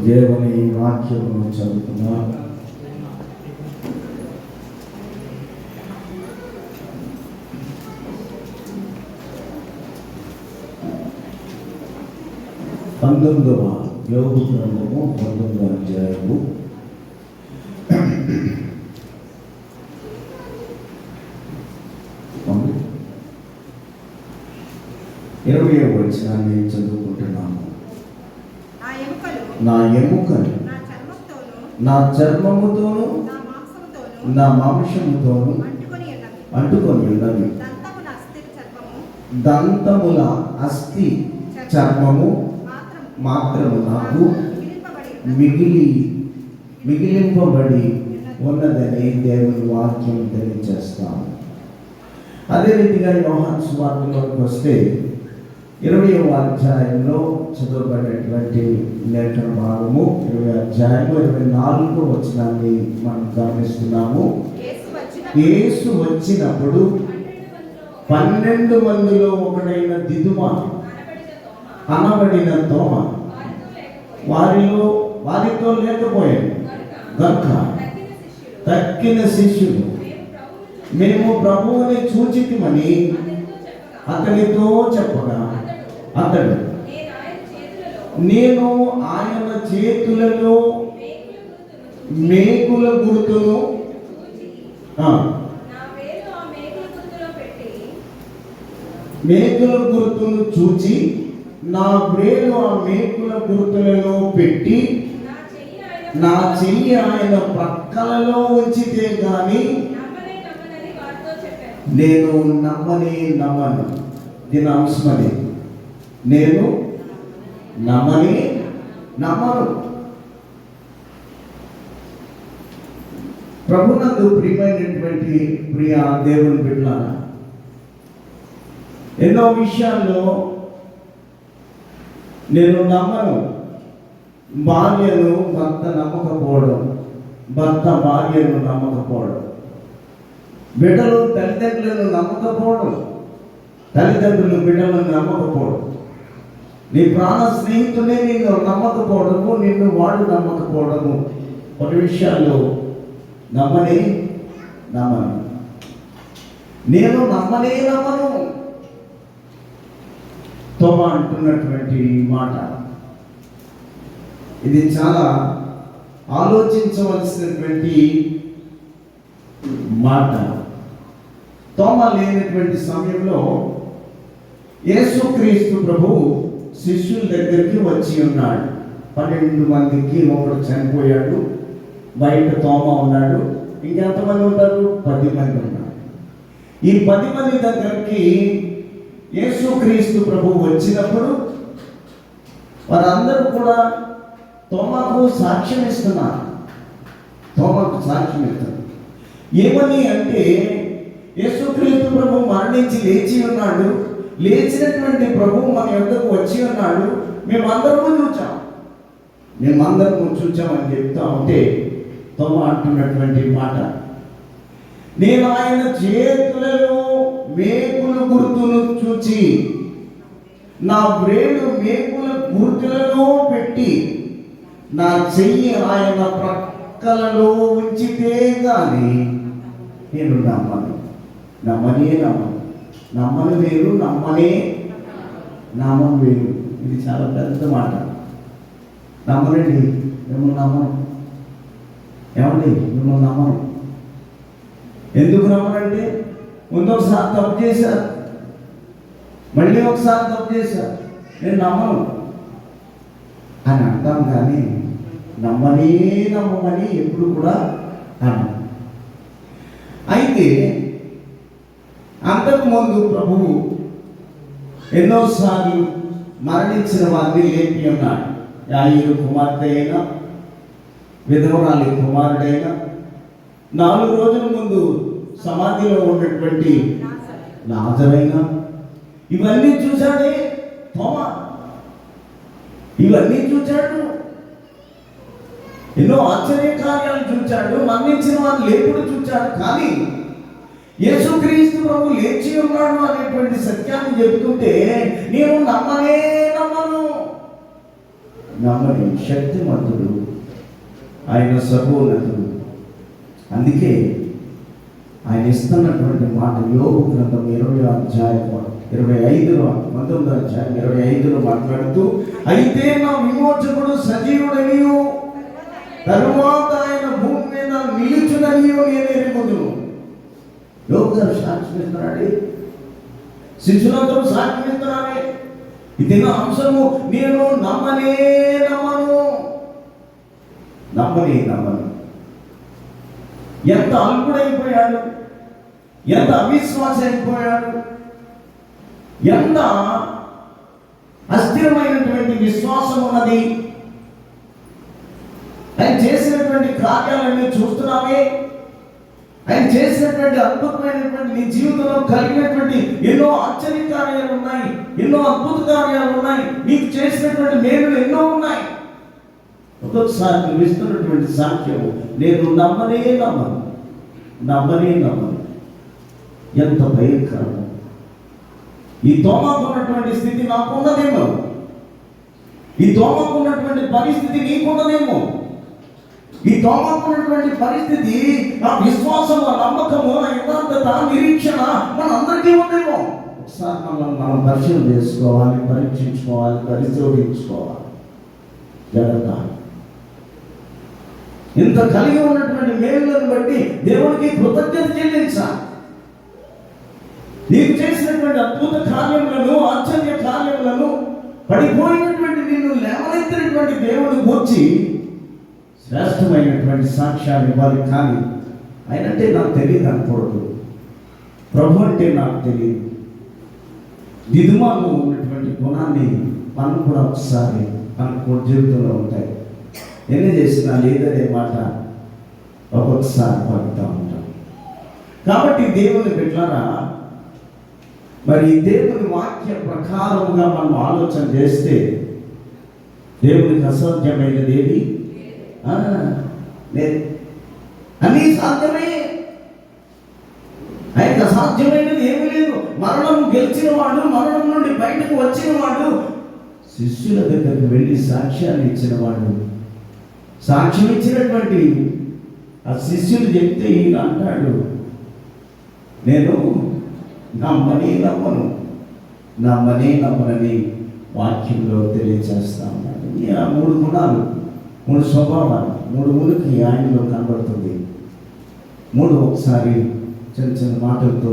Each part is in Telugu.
దేవుని వాక్యమును చదువుతున్నాం. యోబు గ్రంథము 19వ అధ్యాయము 20వ వచనాన్ని చదువుకుంటున్నాము. నా ఎముకలు నా చర్మముతోను నా మాంసముతోను అంటుకొని ఉన్నవి. దంతముల అస్థి చర్మము మాత్రము నాకు మిగిలింపబడి ఉన్నదని దేవుని వాక్యం తెలియజేస్తాము. అదే రీతిగా యోహాను సువార్తలోకి వస్తే 20వ అధ్యాయంలో చదవబడినటువంటి లేఖన భాగము 20వ అధ్యాయము 24వ వచనాన్ని మనం గమనిస్తున్నాము. యేసు వచ్చినప్పుడు 12 మందిలో ఒకడైన దిదుమ అనబడిన తోమ వారితో లేకపోయాడు గనుక తక్కిన శిష్యులు మేము ప్రభువుని చూచితిమని అతనితో చెప్పగా అతడు నేను ఆయన చేతులలో మేకుల గుర్తును చూచి నా వేలు ఆ మేకుల గుర్తులలో పెట్టి నా చెయ్యి ఆయన పక్కలలో ఉంచితే గాని నేను నమ్మను. దీని అంశమని నేను నమ్మను. ప్రభునందు ప్రియమైనటువంటి ప్రియ దేవుని బిడ్డలారా, ఎన్నో విషయాల్లో నేను నమ్మను. భార్యను భర్త నమ్మకపోవడం, భర్త భార్యను నమ్మకపోవడం, బిడ్డలు తల్లిదండ్రులను నమ్మకపోవడం, తల్లిదండ్రులు బిడ్డలను నమ్మకపోవడం, నీ ప్రాణ స్నేహితుడే నిన్ను నమ్మకపోవడము, నిన్ను వాడు నమ్మకపోవడము, కొన్ని విషయాల్లో నమ్మను. నేను నమ్మను. తోమ అంటున్నటువంటి మాట ఇది చాలా ఆలోచించవలసినటువంటి మాట. తోమ లేనటువంటి సమయంలో యేసుక్రీస్తు ప్రభువు శిష్యుల దగ్గరికి వచ్చి ఉన్నాడు. 12 మందికి ఒకడు చనిపోయాడు, బయట తోమ ఉన్నాడు. ఇంకెంతమంది ఉంటారు? 10 మంది ఉన్నారు. ఈ 10 మంది దగ్గరికి యేసుక్రీస్తు ప్రభువు వచ్చినప్పుడు వారందరూ కూడా తోమాకు సాక్ష్యం ఇస్తున్నారు. ఏమని అంటే, యేసుక్రీస్తు ప్రభు మరణించి లేచి ఉన్నాడు, లేచినటువంటి ప్రభువు మన యొద్దకు వచ్చి ఉన్నాడు, మేమందరము చూచామని చెప్తా ఉంటే తోమ అంటున్నటువంటి మాట, నేను ఆయన చేతులలో మేకుల గుర్తును చూచి నా వేలు మేకుల గుర్తులలో పెట్టి నా చెయ్యి ఆయన ప్రక్కలలో ఉంచితే గాని నేను నమ్మను వేరు, నామం వేరు. ఇది చాలా పెద్ద మాట. నమ్మనండి, మిమ్మల్ని నమ్మను. ఏమండి, మిమ్మల్ని నమ్మను. ఎందుకు నమ్మనంటే, ముందు ఒకసారి తప్పు చేశారు, మళ్ళీ ఒకసారి తప్పు చేశారు, నేను నమ్మను అని అంటాం. కానీ నమ్మమని ఎప్పుడు కూడా అన్నాం. అయితే అంతకుముందు ప్రభువు ఎన్నోసార్లు మరణించిన వారిని లేపి ఉన్నాడు. యాయిరు కుమార్తె అయినా, విధవరాలి కుమారుడైనా, 4 రోజుల ముందు సమాధిలో ఉన్నటువంటి లాజరైనా, ఇవన్నీ చూశాడే తోమ. ఇవన్నీ చూచాడు, ఎన్నో ఆశ్చర్య కార్యాలు చూచాడు, మరణించిన వారు లేపుడు చూచాడు. కానీ యేసుక్రీస్తు ప్రభు లేచి ఉన్నాడు అనేటువంటి సత్యాన్ని చెబుతుంటే నేను నమ్మను. నమ్మని శక్తిమంతుడు, ఆయన సర్వోన్నతుడు. అందుకే ఆయన ఇస్తున్నటువంటి మాట యోబు గ్రంథం 20వ అధ్యాయం 19వ అధ్యాయం 25లో మాట్లాడుతూ, అయితే నా విమోచకుడు సజీవుడనియు తరువాత ఆయన భూమి మీద నిలుచుననియు నేను ఎరుగుదును. యోబు గారు సాక్షిస్తున్నాడు, శిష్యులందరూ సాక్షిస్తున్నారే. ఇది నా అంశము, నేను నమ్మను. ఎంత అల్పుడైపోయాడు, ఎంత అవిశ్వాస అయిపోయాడు, ఎంత అస్థిరమైనటువంటి విశ్వాసం ఉన్నది. ఆయన చేసినటువంటి కార్యాలన్నీ చూస్తున్నామే. ఆయన చేసినటువంటి అద్భుతమైనటువంటి నీ జీవితంలో కలిగినటువంటి ఎన్నో ఆశ్చర్య కార్యాలు ఉన్నాయి, ఎన్నో అద్భుత కార్యాలు ఉన్నాయి, నీకు చేసినటువంటి మేలులు ఎన్నో ఉన్నాయి. ఒక్కొక్కసారి నువ్వు ఇస్తున్నటువంటి సాక్ష్యం, నేను నమ్మనే నమ్మను. ఎంత భయంకరము! ఈ తోమాకున్నటువంటి స్థితి నాకున్నదేమో, ఈ తోమాకున్నటువంటి పరిస్థితి నీకున్నదేమో, ఈ తోమాకున్నటువంటి పరిస్థితి, ఆ విశ్వాసం, ఆ నమ్మకము, ఆ యథార్థత, నిరీక్షణ మనందరికీ ఉందేమో. ఒకసారి మనం పరిశీలన చేసుకోవాలి, పరీక్షించుకోవాలి, పరిశోధించుకోవాలి. జాగ్రత్త. ఇంత కలిగి ఉన్నటువంటి మేలులను బట్టి దేవునికి కృతజ్ఞత చెల్లించాలి. నీకు చేసినటువంటి అద్భుత కార్యములను, ఆశ్చర్య కార్యములను, పడిపోయినటువంటి నిన్ను లేవనెత్తినటువంటి దేవుని గూర్చి శ్రేష్టమైనటువంటి సాక్ష్యాలు ఇవ్వాలి. కానీ ఆయన అంటే నాకు తెలియదు అనకూడదు, ప్రభు అంటే నాకు తెలియదు. దిదుమాలో ఉన్నటువంటి గుణాన్ని మనం కూడా ఒకసారి మన జీవితంలో ఉంటాయి. ఎన్ని చేసినా లేదనే మాట ఒక్కొక్కసారి పడుతూ ఉంటాం. కాబట్టి దేవుని బిడ్డలారా, మరి దేవుని వాక్య ప్రకారముగా మనం ఆలోచన చేస్తే దేవునికి అసాధ్యమైనది ఏది లేదు. అన్నీ సాధ్యమే, ఆయనకు అసాధ్యమైనది ఏమీ లేదు. మరణం గెలిచిన వాడు, మరణం నుండి బయటకు వచ్చిన వాడు, శిష్యుల దగ్గరికి వెళ్ళి సాక్ష్యాన్ని ఇచ్చిన వాడు, సాక్ష్యం ఇచ్చినటువంటి ఆ శిష్యులు చెప్తే ఈయన అంటాడు, నేను నమ్మనని వాక్యంలో తెలియజేస్తా ఉన్నాడు. ఆ 3 గుణాలు, 3 స్వభావాలు, 3 ఉనికి ఆయనలో కనబడుతుంది. 3 ఒకసారి చిన్న చిన్న మాటలతో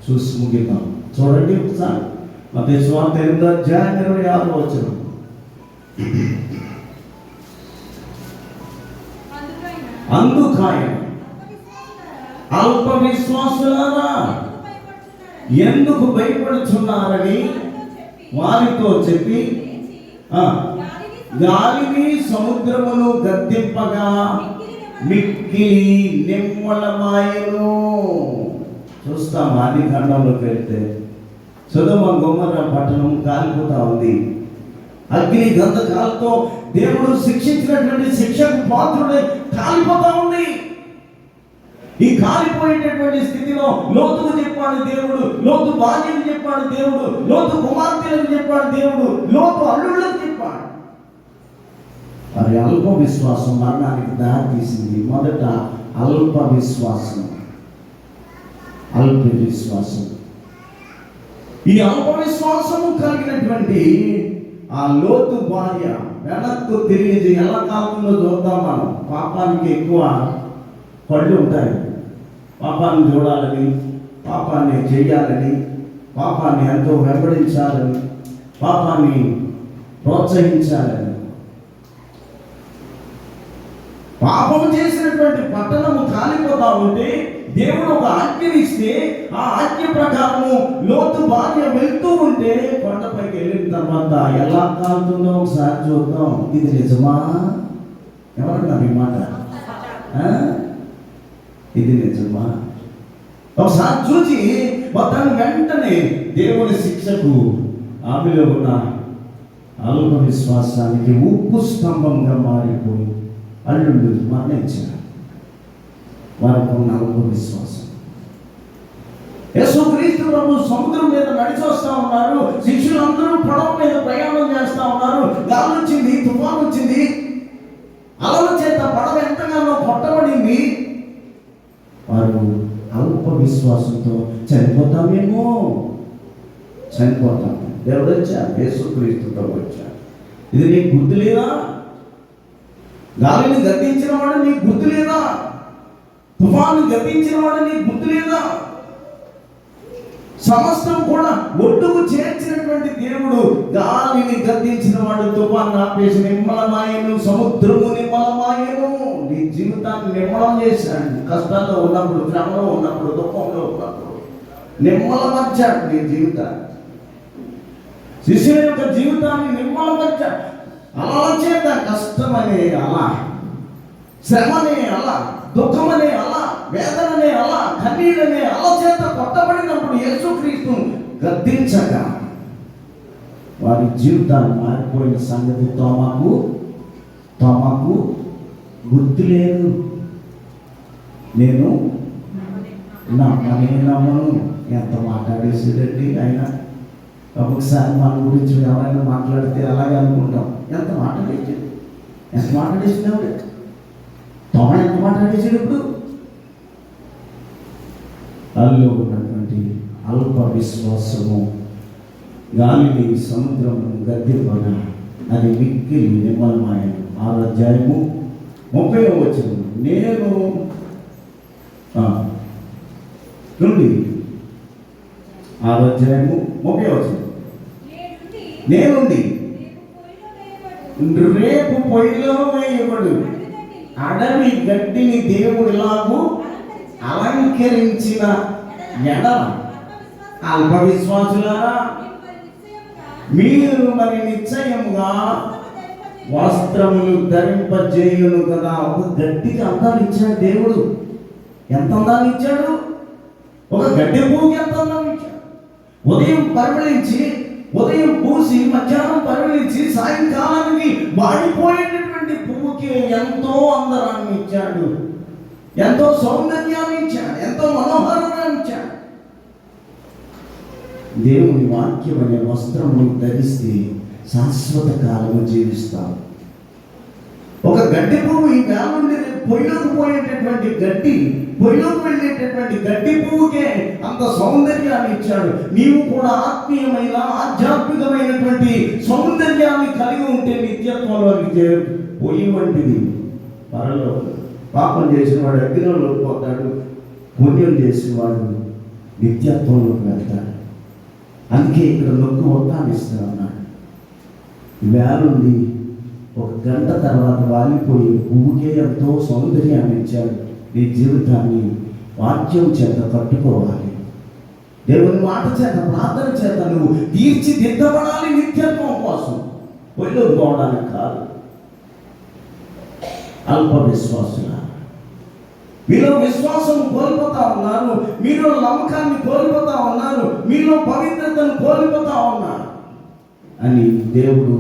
చూసి ముగిద్దాం. చూడండి ఒకసారి మత్తయి సువార్త 8వ అధ్యాయం 26వ వచనం. అందుకాయన అల్ప విశ్వాసులారా ఎందుకు భయపడుచున్నారని వారితో చెప్పి గాలిని సముద్రమును గద్దింపగా మిక్కిలి నిమ్మళమాయెను. చూస్తాం ఆది కాండంలోకి వెళ్తే సొదొమ గొమొర్రా పట్టణం కాలిపోతా ఉంది. అగ్ని గంధకాలతో దేవుడు శిక్షించినటువంటి శిక్షకు పాత్రుడై కాలిపోతా ఉంది. ఈ కాలిపోయేటటువంటి స్థితిలో లోతుకు చెప్పాడు దేవుడు, లోతు భార్యకు చెప్పాడు దేవుడు, లోతు కుమార్తెలకు చెప్పాడు దేవుడు, లోతు అల్లుళ్ళకు చెప్పాడు. మరి అల్ప విశ్వాసం మరణానికి దారి తీసింది. మొదట అల్ప విశ్వాసం. ఈ అల్ప విశ్వాసము కలిగినటువంటి ఆ లోతు భార్య వెనక్కు తిరిగి ఎలా కాలంలో చూద్దాం మనం. పాపానికి ఎక్కువ పళ్ళు ఉంటాయి. పాపాన్ని చూడాలని, పాపాన్ని చేయాలని, పాపాన్ని ఎంతో వెంబడించాలని, పాపాన్ని ప్రోత్సహించాలని. పాపం చేసినటువంటి పట్టణము కాలిపోతా ఉంటే దేవుడు ఒక ఆజ్ఞ ఇస్తే ఆ ఆజ్ఞ ప్రకారము లోతు భార్య వెళ్తూ ఉంటే కొండపైకి వెళ్ళిన తర్వాత ఎలా కాలుతుందో ఒకసారి చూద్దాం. ఇది నిజమా? ఎవరన్నారు ఈ మాట? ఇది నిజమా? ఒకసారి చూసి తను వెంటనే దేవుని శిక్షకు ఆమెలో ఉన్న అల్ప విశ్వాసానికి ఉప్పు స్తంభంగా మారిపోయి అల్లుళ్ళు మరణించారు. వారికి ఉన్న అల్ప విశ్వాసం. యేసుక్రీస్తు ప్రభు సముద్రం మీద నడిచి వస్తా ఉన్నారు. శిష్యులందరూ పడవ మీద ప్రయాణం చేస్తా ఉన్నారు. గాలి వచ్చింది, తుఫాను వచ్చింది, అలల చేత పడవ ఎంతగానో కొట్టబడింది. వారు అల్ప విశ్వాసంతో చనిపోతామేమో, చనిపోతాం. దేవుడు వచ్చాడు, యేసుక్రీస్తుతో వచ్చాడు. ఇది నీకు గుర్తు లేదా? గాలిని గద్దించిన వాడు నీకు గుర్తు లేదా? తుఫాను గద్దించిన వాడు నీకు గుర్తు లేదా? సమస్తం కూడా ఒడ్డుకు చేర్చినటువంటి దేవుడు గాలిని గద్దించిన వాడు తుఫాను ఆపేసి నిమ్మలమాయను, సముద్రము నిమ్మలమాయను. నీ జీవితాన్ని నిమ్మలం చేశాడు. కష్టాల్లో ఉన్నప్పుడు, శ్రమలో ఉన్నప్పుడు, దుఃఖంలో ఉన్నప్పుడు నిమ్మలమర్చాడు నీ జీవితాన్ని. శిష్యుల యొక్క జీవితాన్ని నిమ్మలమర్చాడు. అలా చేత కష్టమనే అలా, శ్రమనే అలా, దుఃఖమనే అలా, వేదననే అలా, కన్నీళ్ళనే అలా చేత కొట్టబడినప్పుడు యేసుక్రీస్తు గద్దించగా వారి జీవితాన్ని మారిపోయిన సంగతి తోమాకు గుర్తు లేదు. నేను నమ్మను. ఎంత మాట్లాడేసేదండి ఆయన. ఒకసారి మన గురించి ఎవరైనా మాట్లాడితే అలాగే అనుకుంటాం. ఎంత మాట్లాడేసినావు తోమ ఎంత మాట్లాడేసాడు. ఇప్పుడు అల్లో ఉన్నటువంటి అల్ప విశ్వాసము గాలిని, సముద్రము గద్దింపన అది మిక్కిలి నిమ్మలమాయను. 6వ అధ్యాయము 30వ వచనం. నేను నుండి 6వ అధ్యాయము 30వ వచనం. నేనుండి రేపు పొయ్యిలో వేయబడు అడవి గడ్డిని దేవుడిలాగు అలంకరించిన ఎడల అల్ప విశ్వాసులారా, మీరు మరి నిశ్చయముగా వస్త్రములు ధరింపజేయును కదా. ఒక గడ్డికి అందాన్ని ఇచ్చాడు దేవుడు. ఎంత అందాన్ని ఇచ్చాడు? ఒక గడ్డి పువ్వుకి ఎంత అందాన్ని ఇచ్చాడు? ఉదయం పూసి మధ్యాహ్నం పరిమళించి సాయంకాలానికి వాడిపోయేటటువంటి పువ్వుకి ఎంతో అందరాన్ని ఇచ్చాడు, ఎంతో సౌందర్యాన్ని ఇచ్చాడు, ఎంతో మనోహరాన్ని ఇచ్చాడు. దేవుని వాక్యం అనే వస్త్రమును ధరిస్తే శాశ్వత కాలము జీవిస్తాం. ఒక గడ్డి పువ్వు ఈ వేళ నుండి పొయ్యిలోకి వెళ్ళేటటువంటి గడ్డి పువ్వుకే అంత సౌందర్యాన్ని ఇచ్చాడు. నీవు కూడా ఆత్మీయమైన, ఆధ్యాత్మికమైనటువంటి సౌందర్యాన్ని కలిగి ఉంటే నిత్యత్వంలోకి పొయ్యి వంటిది. పరలో పాపం చేసిన వాడు అగ్నిలోకి పోతాడు, పుణ్యం చేసిన వాడు నిత్యత్వంలోకి వెళ్తాడు. అందుకే ఇక్కడ నొక్కు ఒత్తానిస్తూ ఉన్నాడు. వేలుండి 1 గంట తర్వాత వాలిపోయి పువ్వుకే ఎంతో సౌందర్యాన్ని ఇచ్చాడు. నీ జీవితాన్ని వాక్యం చేత కట్టుకోవాలి. దేవుని మాట చేత, ప్రార్థన చేత నువ్వు తీర్చిదిద్దబడాలి నిత్యత్వం కోసం. పొయ్యిలో పోవడానికి కాదు. అల్ప విశ్వాసుల మీలో విశ్వాసం కోల్పోతా ఉన్నారు, మీలో నమ్మకాన్ని కోల్పోతా ఉన్నారు, మీలో పవిత్రతను కోల్పోతా ఉన్నారు అని దేవుడు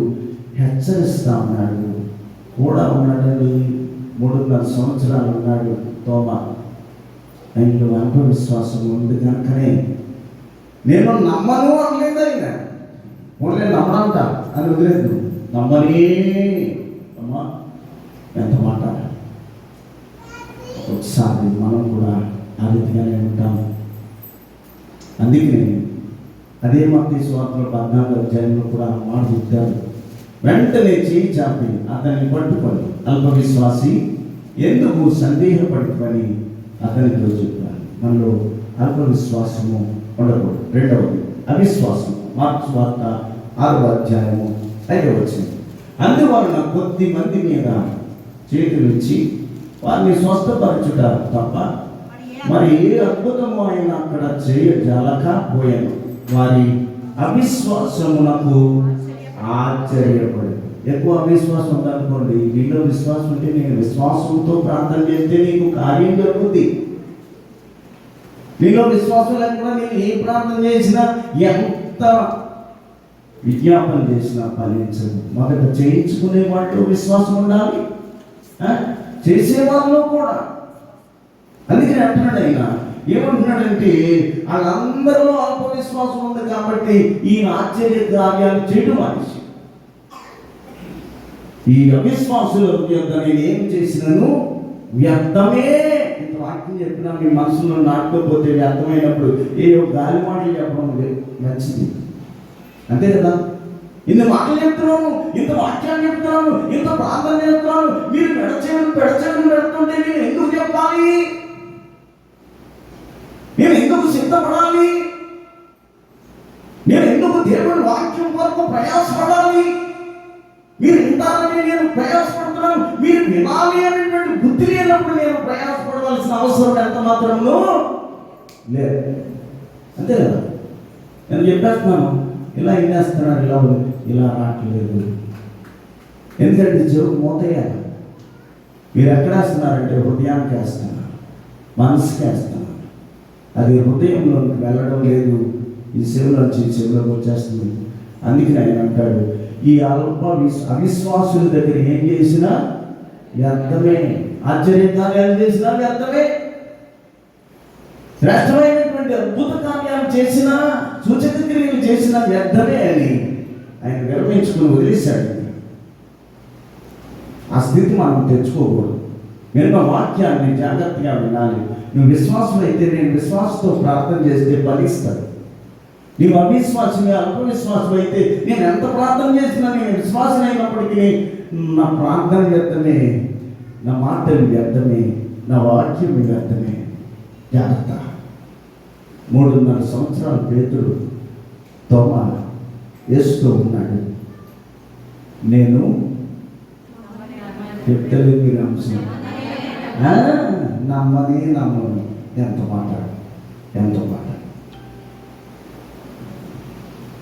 హెచ్చరిస్తా ఉన్నాడు. కూడా ఉన్నాడని 3.5 సంవత్సరాలు ఉన్నాడు తోమా. ఆయనలో అల్ప విశ్వాసం ఉంది కనుకనే నేను నమ్మను అనలేదు. ఆయన ఓన్లీ నమ్మంట అని వదిలేదు. నమ్మనే అమ్మా, ఎంత మాట. ఒకసారి మనం కూడా ఆ రీతిగానే ఉంటాం. అందుకనే అదే మత్తయి సువార్తలో 14వ అధ్యాయంలో కూడా మాట చెప్తారు. వెంటనే చేయి చాపి అతన్ని పట్టుకొని, అల్ప విశ్వాసి ఎందుకు సందేహపడుకొని అతనితో చెప్పాను. మనలో అల్ప విశ్వాసము ఉండకూడదు. 2వది అవిశ్వాసం. మార్క్స్ వార్త 6వ అధ్యాయము 5వ వచనం. అందువలన కొద్ది మంది మీద చేతులిచ్చి వారిని స్వస్థపరచుట తప్ప మరి ఏ అద్భుతము ఆయన అక్కడ చేయజాలకపోయాను. వారి అవిశ్వాసమునకు ఆశ్చర్యపడి. ఎక్కువ అవిశ్వాసం ఉందనుకోండి, నీలో విశ్వాసం ఉంటే నేను విశ్వాసంతో ప్రార్థన చేస్తే నీకు కార్యం జరుగుతుంది. నీలో విశ్వాసం లేకుండా నేను ఏ ప్రార్థన చేసినా, ఎంత విజ్ఞాపన చేసినా ఫలించదు. మొదట చేయించుకునే వాటిలో విశ్వాసం ఉండాలి, చేసేవాళ్ళు కూడా. అందుకని అంటున్నాడు ఆయన, ఏమంటున్నాడంటే వాళ్ళందరిలో అల్ప విశ్వాసం ఉంది కాబట్టి ఈయన ఆశ్చర్య కార్యాలు చేయడం మనిషి. ఈ అవిశ్వాసుల యొక్క నేను ఏం చేసినాను వ్యర్థమే. ఇంత వాక్యం చెప్పినా మీ మనసులో నాటుకోపోతే వ్యర్థమైనప్పుడు ఏ గాలి మాటలు చెప్పడం మంచిది, అంతే కదా. ఇన్ని మాటలు చెప్తున్నాను, ఇంత వాక్యాలు చెప్తున్నాను, ఇంత ప్రార్థన చేస్తున్నాను, మీరు పెడచేయడం పెడుతుంటే నేను ఎందుకు చెప్పాలి? నేను ఎందుకు సిద్ధపడాలి? నేను ఎందుకు దేవుని వాక్యం కొరకు ప్రయాసపడాలి? మీరు వింటారని నేను ప్రయాసపడుతున్నాను, మీరు వినాలి అనేటువంటి బుద్ధి లేనప్పుడు నేను ప్రయాసపడవలసిన అవసరం ఎంత మాత్రము లేదు, అంతే కదా. నేను చెప్పేస్తున్నాను, ఇలా వినేస్తున్నాను, ఇలా రావట్లేదు. ఎందుకంటే చెవు మూతయ్యాలి. మీరు ఎక్కడ వేస్తున్నారంటే హృదయానికి వేస్తున్నారు, మనసుకి వేస్తున్నారు. అది హృదయంలోకి వెళ్ళడం లేదు, ఈ చెవులోంచి చెవులోకి వచ్చేస్తుంది. అందుకని ఆయన అంటాడు, ఈ అవిశ్వాసుల దగ్గర ఏం చేసినా వ్యర్థమే, ఆశ్చర్యకార్యాలు చేసినా వ్యర్థమే, శ్రేష్టమైనటువంటి అద్భుత కార్యాలు చేసినా, సూచక క్రియలు చేసినా వ్యర్థమే అని ఆయన విరమించుకుని వదిలేశాడు. ఆ స్థితి మనం తెచ్చుకోకూడదు. నేను వాక్యాన్ని జాగ్రత్తగా వినాలి. నువ్వు విశ్వాసం అయితే నేను విశ్వాసంతో ప్రార్థన చేస్తే ఫలిస్తాడు. నీవు అవిశ్వాసమే, అల్ప విశ్వాసం అయితే నేను ఎంత ప్రార్థన చేసినా, నేను విశ్వాసం అయినప్పటికీ నా ప్రార్థన వ్యర్థమే, నా మాటలు వ్యర్థమే, నా వాక్యం వ్యర్థమే. జాగ్రత్త. 3.5 సంవత్సరాలు పేతురు తోమా వేస్తూ ఉన్నాడు. నేను చెప్తలేదు మీరు అంశం, నమ్మని నమ్మను. ఎంత మాట.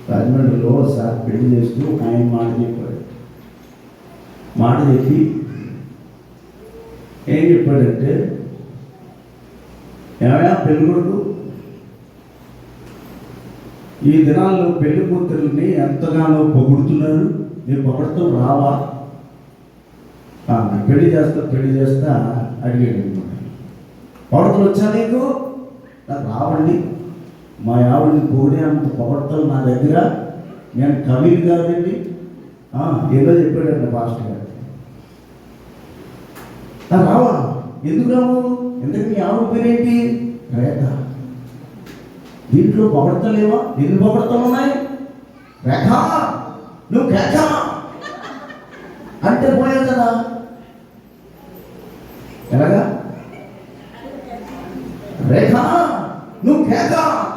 రాజమండ్రిలో సార్ పెళ్లి చేస్తూ ఆయన మాట చెప్పి ఏం చెప్పాడంటే, ఏమయ్యా పెళ్లి కొడుకు, ఈ దినాల్లో పెళ్లి కూతురుని ఎంతగానో పొగుడుతున్నారు, నేను పొగడతాం రావా? పెళ్లి చేస్తా అడిగాడు అనమాట. పొగడతలు వచ్చా నీకు? నాకు రావండి, మా ఆవిడని పొగిడే అంత పొగడతలు నా దగ్గర, నేను కవిని కాదండి. ఏదో చెప్పాడండి పాస్టర్ గారు. రావా? ఎందుకు రావు? ఎందుకు మీ ఆవిడ పేరేంటి? రేఖ. దీంట్లో పొగడతలేవా? ఎన్ని పొగడతలు ఉన్నాయి? రేఖ, నువ్వు కేక అంటే పోయావు కదా. ఎలాగా? రేఖ నువ్వు కేక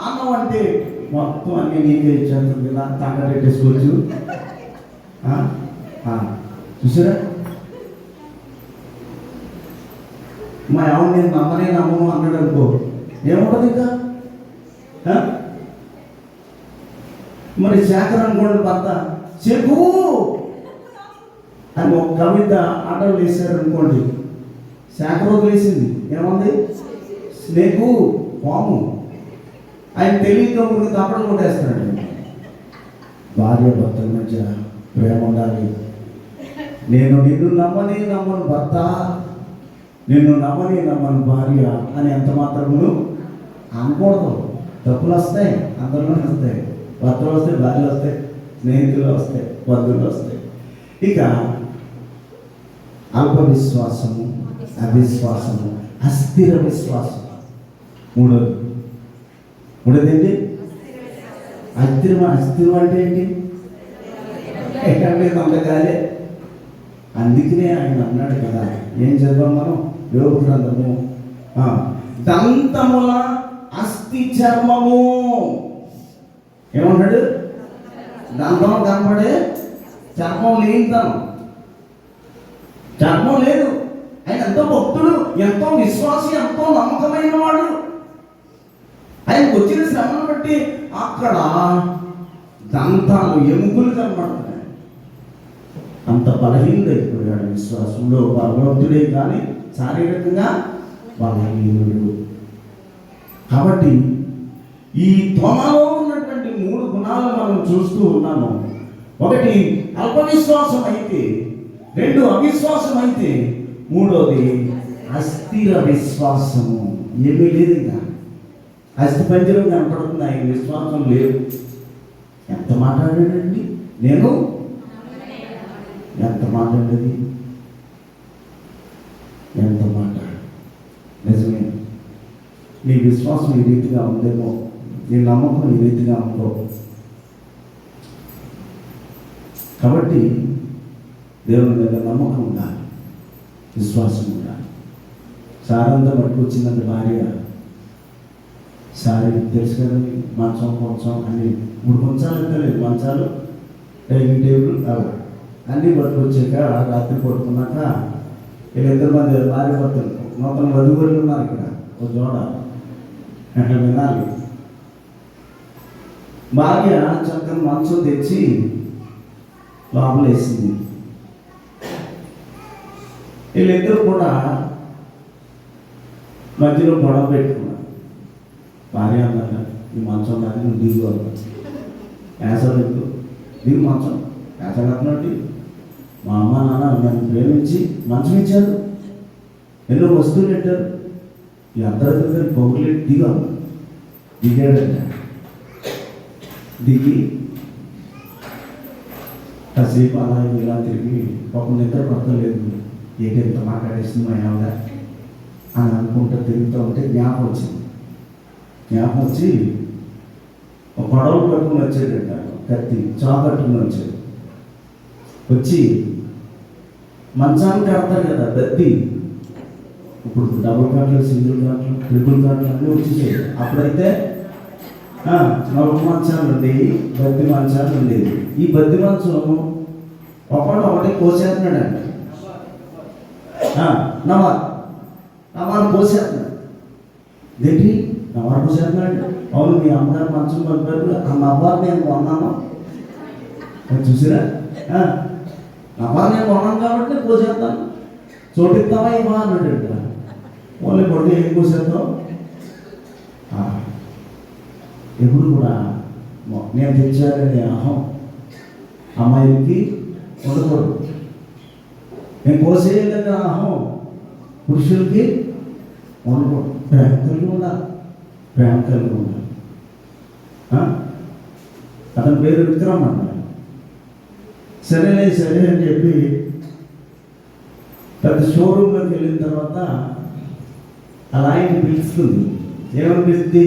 అన్నావు అంటే మొత్తం అన్ని నీకే ఇచ్చేస్తుంది కదా, తాకట్టేసుకోవచ్చు. చూసారా? మా ఆవిడ నేను నమ్మను అన్నాడు అనుకో, ఏముంటుంది ఇంకా? మరి శేఖర్ అనుకోండి, భర్త చెక్కు అని ఒక కవిత ఆటలు వేశారు అనుకోండి, శేఖర్ వదిలేసింది ఏముంది? స్నేకు పాము. ఆయన తెలియక ఊరికి తప్పడం కొట్టేస్తున్నాడు. భార్య భర్తల మధ్య ప్రేమ ఉండాలి. నేను నిన్ను నమ్మను భర్త, నిన్ను నమ్మను భార్య అని ఎంత మాత్రమును అనకూడదు. తప్పులు వస్తాయి, అందరిలోనే వస్తాయి. భర్తలు వస్తాయి, భార్యలు వస్తాయి, స్నేహితులు వస్తాయి, బంధువులు వస్తాయి. ఇక అల్ప విశ్వాసము, అవిశ్వాసము, అస్థిర విశ్వాసం. మూడోది ఏంటి? అస్థిరం అంటే ఏంటి? ఎక్కడ నమ్మకాలే. అందుకనే ఆయన అన్నాడు కదా, ఏం చదివాం మనం? యోగ గ్రంథము, దంతముల అస్థి చర్మము. ఏమన్నాడు? దంతం కనబడే చర్మం లేనితనం. చర్మం లేదు. ఆయన ఎంతో భక్తుడు, ఎంతో విశ్వాసి, ఎంతో నమ్మకమైన వాడు. ఆయనకు వచ్చిన శ్రమను బట్టి అక్కడ దంతాలు, ఎముకలు కనబడుతున్నాయి. అంత బలహీనుడైపోయాడు విశ్వాసంలో. భగవంతుడే కానీ శారీరకంగా బలహీనుడు. కాబట్టి ఈ తోమాలో ఉన్నటువంటి 3 గుణాలు మనం చూస్తూ ఉన్నాము. ఒకటి అల్ప విశ్వాసం అయితే, 2 అవిశ్వాసం అయితే, 3వది అస్థిర విశ్వాసము. ఏమీ లేదు ఇంకా. అస్థిపంజరం కనపడుతుంది, ఆయన విశ్వాసం లేదు. ఎంత మాట్లాడాడండి? నేను ఎంత మాట్లాడేది, ఎంత మాట్లాడు. నిజమే, నీ విశ్వాసం ఈ రీతిగా ఉందేమో, నీ నమ్మకం ఈ రీతిగా ఉందో. కాబట్టి దేవుని మీద నమ్మకం ఉండాలి, విశ్వాసం ఉండాలి. సారంతా పట్టుకొచ్చిందంటే భార్య, సారీ తెలుసు కదా, మంచం కొంచెం అని 3 మంచాలు ఎక్కలేదు, మంచాలు, డైనింగ్ టేబుల్ అన్నీ పట్టుకొచ్చాక రాత్రి పడుకున్నాక వీళ్ళిద్దరు మంది భార్య భర్తలు నూతన వధువులు ఉన్నారు ఇక్కడ ఒక జోడ, అట్లా వినాలి. భార్య చక్కని మంచం తెచ్చి లోపల వేసింది. వీళ్ళిద్దరు కూడా మధ్యలో గొడవ పెట్టుకున్నారు. భార్య అన్నాక ఈ మంచం కానీ నువ్వు దిగు అన్నా, వేసలేదు దిగు మంచం వేసగట్టినట్టు. మా అమ్మ నాన్న నన్ను ప్రేమించి మంచం ఇచ్చారు, ఎన్నో వస్తువులు పెట్టారు, ఈ అందరి పొగులు దిగా దిగాడంట. దిగి కాసేపు అలా ఇలా తిరిగి ఒక నిద్ర పడతలేదు, ఏంటంత మాట్లాడేసింది మా ఆవిడ అని అనుకుంటూ తిరుగుతూ ఉంటే జ్ఞాపకం వచ్చింది. జ్ఞాపకం వచ్చి ఒక గొడవలు పట్టుకుని వచ్చేటంట, కత్తి చాకు పట్టుకుని వచ్చాడు. వచ్చి మంచానికి కడతారు కదా దత్తి, ఇప్పుడు డబుల్ కాట్లు, సింగిల్ కాట్లు, ట్రిపుల్ కాట్లు అన్నీ వచ్చేసాయి. అప్పుడైతే నలుగు మంచాలు ఉండేవి, బద్ది మంచాలు ఉండేవి. ఈ బద్ది మంచం ఒకటి కోసేస్తున్నాడండి, నవారు కోసేస్తున్నాడు. ఏంటి నవారు కోసేస్తున్నాడు? అవును, మీ అమ్మగారు మంచం పంపారు, ఆ నవ్వారు నేను కొన్నాను, చూసిరా, నవ్వారు నేను కొన్నాను కాబట్టి నేను కోసేస్తాను, చోటిస్తావా ఏమా అన్నాడు. ఓన్లీ కొడుకు ఏం కోసేస్తావు? ఎప్పుడు కూడా నేను తెచ్చాననే అహం అమ్మాయికి ఉండకూడదు. నేను కోసేయాలనే అహం పురుషులకి ఉండకూడదు. ప్రేమ కలిగి ఉండాలి, ప్రేమ కలిగి ఉండాలి. అతని పేరు విక్రమ్ అన్నాడు. సరే అని చెప్పి పెద్ద షోరూంలోకి వెళ్ళిన తర్వాత అలా ఆయన పిలుస్తుంది. ఏమని పిలుస్తుంది?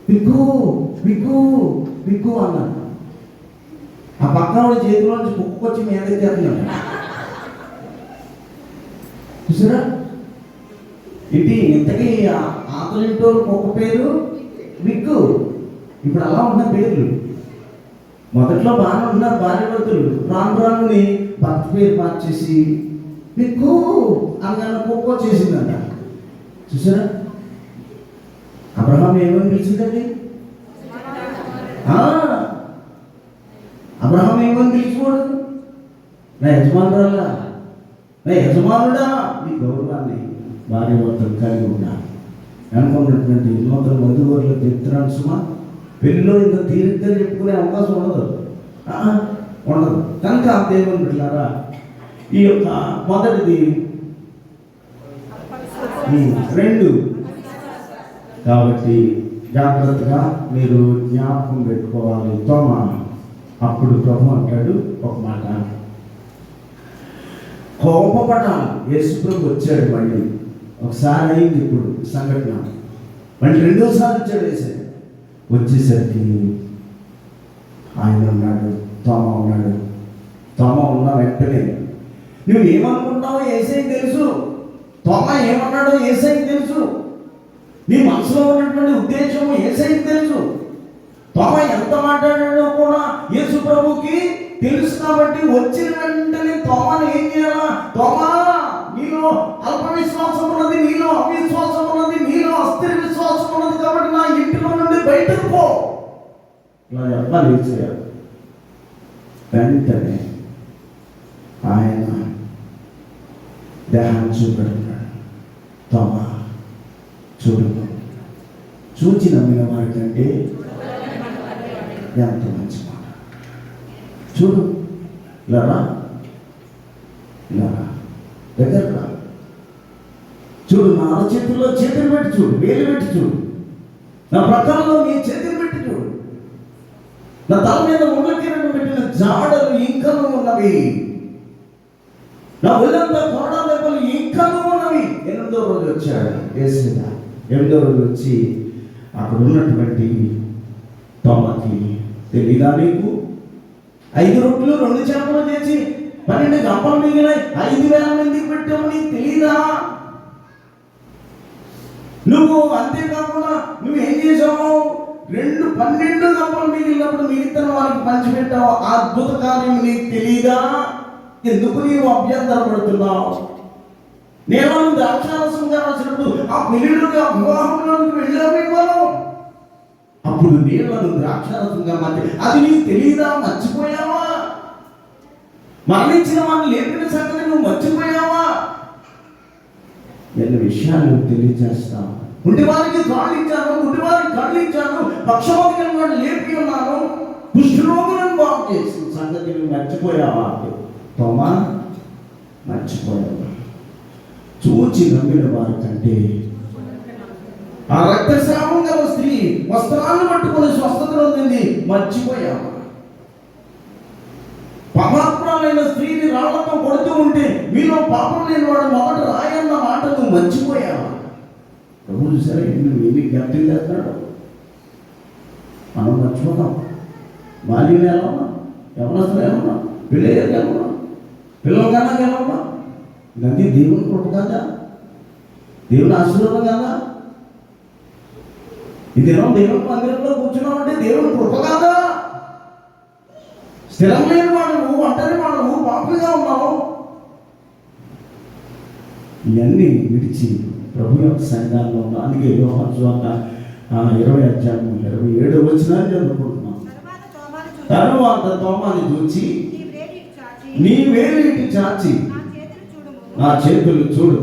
పిక్కు పిక్కు పిక్కు అన్నాడు. ఆ పక్కన చేతిలోంచి కుక్కొచ్చి మీదకి చేస్తున్నాడు. చూసారా, ఇంటి ఇంతకీ ఆకలింటో కుక్క పేరు విక్కు. ఇప్పుడు అలా ఉన్న పేర్లు. మొదట్లో బాగానే ఉన్నారు భార్య భర్తలు, రాను రానుని భర్త పేరు మార్చేసి విక్కు అనగానే కుక్క వచ్చేసిందంట. చూసారా, అబ్రహాం ఏమని పిలిచిందండి? అబ్రహాం ఏమని పిలిచిపోడు? నా యజమానురాలా, నా యజమానుడా. ఈ గౌరవాన్ని భార్య భర్తలు కలిగి ఉండాలి. అనుకున్నటువంటి నూతన వధువులకు చెప్తున్నాను సుమా, పెళ్ళిలో ఇంత తీరిగ్గా చెప్పుకునే అవకాశం ఉండదు. కనుక దేవుని బిడ్డలారా, ఈ యొక్క మొదటిది 2 కాబట్టి జాగ్రత్తగా మీరు జ్ఞాపకం పెట్టుకోవాలి. తోమా అప్పుడు ప్రభు అంటాడు ఒక మాట, కోపపడాలి. యేసు ప్రభు వచ్చాడు, మళ్ళీ ఒకసారి అయింది ఇప్పుడు సంఘటన, మళ్ళీ 2వ సారి వచ్చాడు. వచ్చేసరికి ఆయన ఉన్నాడు, తోమా ఉన్నాడు. తోమా ఉన్న వెంటనే నువ్వు ఏమనుకుంటావో యేసయ్యకి తెలుసు, తోమా ఏమన్నాడో యేసయ్యకి తెలుసు, నీ మనసులో ఉన్నటువంటి ఉద్దేశం యేసయ్యకి తెలుసు, తోమా ఎంత మాట్లాడాడో కూడా యేసు ప్రభుకి తెలుసు. కాబట్టి వచ్చిన వెంటనే తోమాను ఏం చేయాలా? తోమా, నీలో అల్ప విశ్వాసం ఉన్నది, నీలో అవిశ్వాసం ఉన్నది, నీలో అస్థిర విశ్వాసం ఉన్నది, కాబట్టి నా ఇంటిలో నుండి బయటకు పో, ఇలా చెప్పాలి. వెంటనే ఆయన దేహాన్ని చూపెడుతున్నాడు. తోమా చూడు, చూచి నమ్మిన వారికంటే ఎంత మంచి మాట. చూడు, ఇలా దగ్గర చూడు, నా చేతుల్లో చేతులు పెట్టి చూడు, వేలు పెట్టి చూడు, నా ప్రక్కలలో నీ చేతిని పెట్టి చూడు. నా తల మీద ముళ్ళ కిరణం పెట్టిన జాడలు ఇంకనూ ఉన్నవి. నా ఒళ్ళంతా కొరడా దెబ్బలు ఇంకనూ ఉన్నవి. 8వ రోజు వచ్చాడు యేసయ్య. 8వ రోజు వచ్చి అక్కడ ఉన్నటువంటి తోమకి, తెలీదా నీకు 5 రొట్టెలు 2 చేపలు చేసి 12 గంపలు మిగిలాయి, 5,000 మందికి పెట్టావు, నీకు తెలీదా? నువ్వు అంతేకాకుండా నువ్వేం చేసావు? 12 గంపలు మిగిలినప్పుడు మిగతా వారికి పంచిపెట్టావు. ఆ అద్భుత కార్యం నీకు తెలీదా? ఎందుకు నీవు అభ్యంతరపడుతున్నావు? నేను ద్రాక్షారసంగా రాసినప్పుడు ఆ పెళ్లిళ్ళుగా వివాహంలోనికి వెళ్ళాము. అప్పుడు నీళ్లను ద్రాక్షారసంగా మార్చి, అది నీకు తెలీదా? మర్చిపోయావా? మరణించిన వాడిని లేపిన సంగతి నువ్వు మర్చిపోయావా? ఎన్ని విషయాలు తెలియజేస్తావు. గుడ్డివారికి కాళ్ళు ఇచ్చాను, గుడ్డివారికి కళ్ళు ఇచ్చాను, పక్షవాదికి వాడిని లేపి ఉన్నాను, కుష్ఠరోగులను బాగు చేసిన సంగతి నువ్వు మర్చిపోయావా? తోమా, మర్చిపోయావా? చూచి నమ్మిన వారి కంటే ఆ రక్తస్రావం గల స్త్రీ వస్త్రాలను పట్టుకొని స్వస్థత పొందింది, మర్చిపోయావా? పాపాత్మురాలైన స్త్రీని రాళ్లతో కొడుతూ ఉంటే మీలో పాపం లేని వాడు మొదట రాయన్న మాట నువ్వు మర్చిపోయావా? ప్రభు చూసారా ఎన్ని జ్ఞప్తిలు చేస్తున్నాడు. మనం మర్చిపోతాం. బాల్యం ఎలా ఉన్నా, యవనస్తులు ఎలా ఉన్నా, పిల్లలు ఎలా ఉన్నా, పిల్లలకన్నా ఎలా ఉన్నా, ఇదంతా దేవుని కృప కదా, దేవుని ఆశీర్వాదం కదా. ఈ దినం దేవుని మందిరంలో కూర్చున్నామంటే దేవుని కృప కాదా? స్థిరం లేని వాడు, ఒంటరి వాడు, పాపిగా ఉన్నావు. ఇవన్నీ విడిచి ప్రభు యొక్క సంఘాల్లో ఉన్న, అందుకే యోహాను సువార్త 20:27 చదువుకుంటున్నాం. తరువాత తోమాని చూచి, నీ వేలు ఇటు చాచి నా చేతులు చూడు,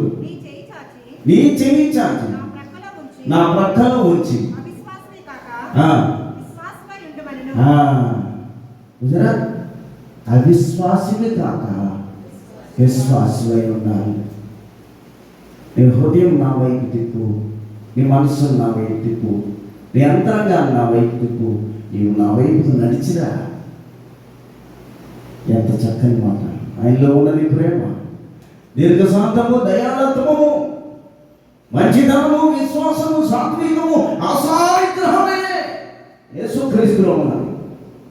నీ చెయ్యి చాచి నా ప్రక్కలో ఉంచి, అవిశ్వాసివి కాక విశ్వాసివై ఉండాలి. నీ హృదయం నా వైపు తిప్పు, నీ మనసు నా వైపు తిప్పు, నీ అంతరంగాన్ని నా వైపు తిప్పు, నీవు నా వైపు నడిచిరా. ఎంత చక్కని మాట. ఆయనలో ఉన్నది ప్రేమ, దీర్ఘశాంతము, దయాళత్వము, మంచితనము, విశ్వాసము, సాత్వికము, ఆశానిగ్రహమే యేసుక్రీస్తులో ఉన్నది.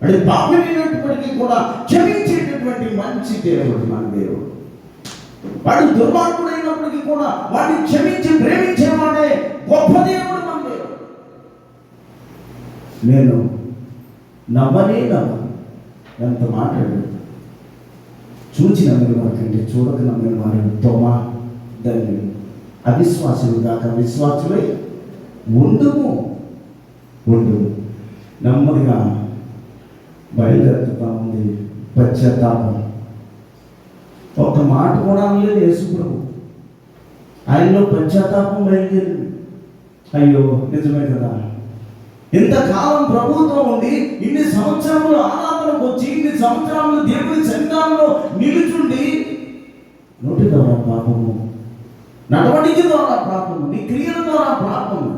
అంటే పాపినైనప్పటికీ కూడా క్షమించేటటువంటి మంచి దేవుడు మన దేవుడు. వాడు దుర్మార్గుడైనప్పటికీ కూడా వాడిని క్షమించి ప్రేమించేవాడే గొప్ప దేవుడు మన దేవుడు. నేను నమ్మనే నమ్మను. ఎంత మాట్లాడు. చూచి నమ్మిన వారికంటే చూడక నమ్మిన వారు తోమా ధన్యుడు. అవిశ్వాసులు కాక విశ్వాసులై ఉండుము. నెమ్మదిగా బయలుదేరుతా ఉంది పశ్చాత్తాపం. ఒక మాట కూడా అనలేదు యేసు ప్రభు. ఆయనలో పశ్చాత్తాపం బయలుదేరింది. అయ్యో నిజమే కదా, ఇంతకాలం ప్రభుత్వం ఉండి ఇన్ని సంవత్సరములు ఆరాధనకు వచ్చి ఇన్ని సంవత్సరాలు దేవుని సన్నిధానంలో నిలుచుండి నోటి ద్వారా పాపము, నడవడికి ద్వారా పాపము, నీ క్రియల ద్వారా పాపము,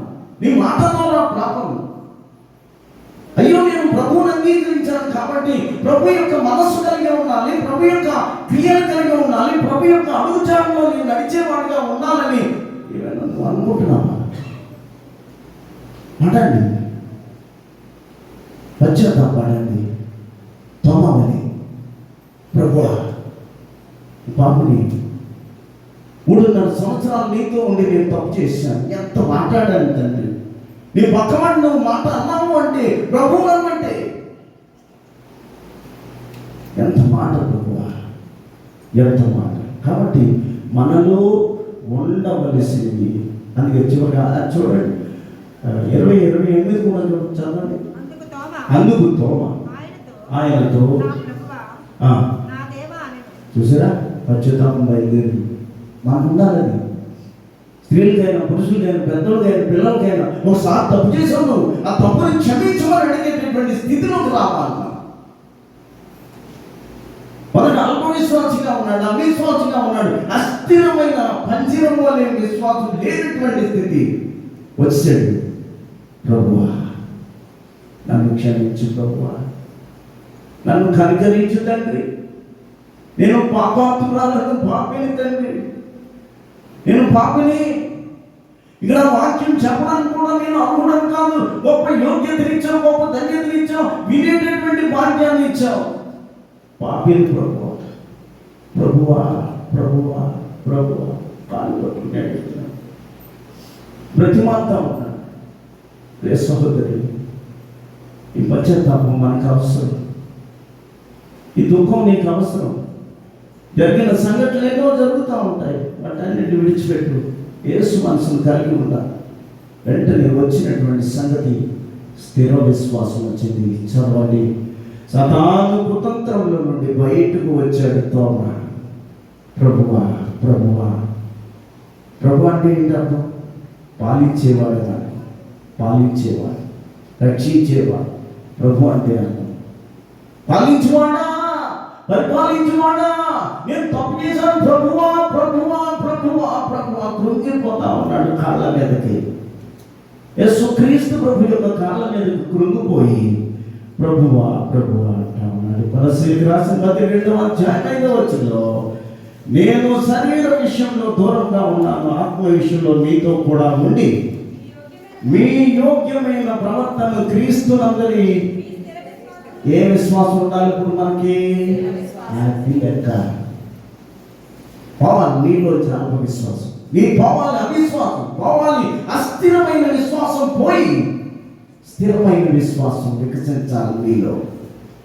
నీ మాట ద్వారా పాపము. అయ్యో నేను ప్రభువుని అంగీకరించాను కాబట్టి ప్రభు యొక్క మనస్సు కలిగి ఉండాలి, ప్రభు యొక్క క్రియలు కలిగి ఉండాలి, ప్రభు యొక్క అడుగుజాడలో నేను నడిచేవాడిగా ఉండాలని నువ్వు అనుకుంటున్నావా? అడండి, పశ్చాత్తాపడండి. తోమావని, ప్రభువా పాపుని 3.5 సంవత్సరాలు నీతో ఉండి నేను తప్పు చేశాను, ఎంత మాట్లాడాను తండ్రి. నీ పక్కవాడు నువ్వు మాట అన్నావు అంటే ప్రభువు అన్నంటే ఎంత మాట ప్రభువా, ఎంత మాట. కాబట్టి మనలో ఉండవలసింది. అందుకే చివరిగా చూడండి 20-28 కూడా చదవండి. అందుకు తోమా ఆయనతో, చూసారా పశ్చాత్తాపం బయలుదేరింది. మాకు ఉండాలని, స్త్రీలకైనా పురుషులకైనా పెద్దలకైనా పిల్లలకైనా ఒకసారి తప్పు చేసావు, నువ్వు ఆ తప్పుని క్షమించమని అడిగేటటువంటి స్థితిలోకి రావాలి. మొదట అల్పవిశ్వాసిగా ఉన్నాడు, అవిశ్వాసిగా ఉన్నాడు, అస్థిరమైన పంజరం వలె విశ్వాసం లేనటువంటి స్థితి వచ్చాడు. ప్రభువా నన్ను క్షమించు ప్రభువా, నన్ను కనికరించు తండ్రి. నేను పాపాత్మురాలను, పాపిని తండ్రి, నేను పాపిని. ఇక్కడ వాక్యం చెప్పడానికి కూడా నేను అర్హుడను కాదు. గొప్ప యోగ్యతలు ఇచ్చావు, గొప్ప ధన్యతలు ఇచ్చావు, వినేటటువంటి భాగ్యాన్ని ఇచ్చావు. పాపిని ప్రభువా, ప్రభువా, ప్రభువా, ప్రభువా కాలు పట్టుకున్నాడు, బ్రతిమాలుతా ఉన్నాడు. రే సహోదరి, ఈ పశ్చాత్తాపం మనకు అవసరం, ఈ దుఃఖం నీకు అవసరం. జరిగిన సంఘటనలు ఏదో జరుగుతూ ఉంటాయి, వాటన్నిటిని విడిచిపెట్టు. యేసు మనసును కలిగి ఉండాలి. వెంటనే వచ్చినటువంటి సంగతి స్థిర విశ్వాసం వచ్చింది. చదవండి, సతాను కుతంత్రంలో నుండి బయటకు వచ్చాడు తోమ. ప్రభువా, ప్రభువా. ప్రభు అంటే ఏంటి అర్థం? పాలించేవాడు కాదు, పాలించేవాడు, రక్షించేవాడు. ప్రభు అంటే అర్థం పాలించువాడా, పరిపాలించువాడా. నేను తప్పు చేశాను ప్రభువా, ప్రభువా, ప్రభువా, ప్రభువా. కృంగిపోతా ఉన్నాడు కాళ్ళ మీదకి. యేసుక్రీస్తు ప్రభు యొక్క కాళ్ళ మీదకి కృంగిపోయి ప్రభువా, ప్రభువా అంటా ఉన్నాడు. కొలస్సీయులకు రాసిన పత్రిక 2వ అధ్యాయం 5వ వచనంలో, నేను శరీర విషయంలో దూరంగా ఉన్నాను, ఆత్మ విషయంలో మీతో కూడా ఉండి మీ యోగ్యమైన ప్రవర్తన క్రీస్తునందరి. ఏ విశ్వాసం ఉండాలి ఇప్పుడు మనకి? అది లెక్క పోవాలి. నీలో చాలా విశ్వాసం, నీ పోవాలి. అవిశ్వాసం పోవాలి. అస్థిరమైన విశ్వాసం పోయి స్థిరమైన విశ్వాసం వికసించాలి నీలో.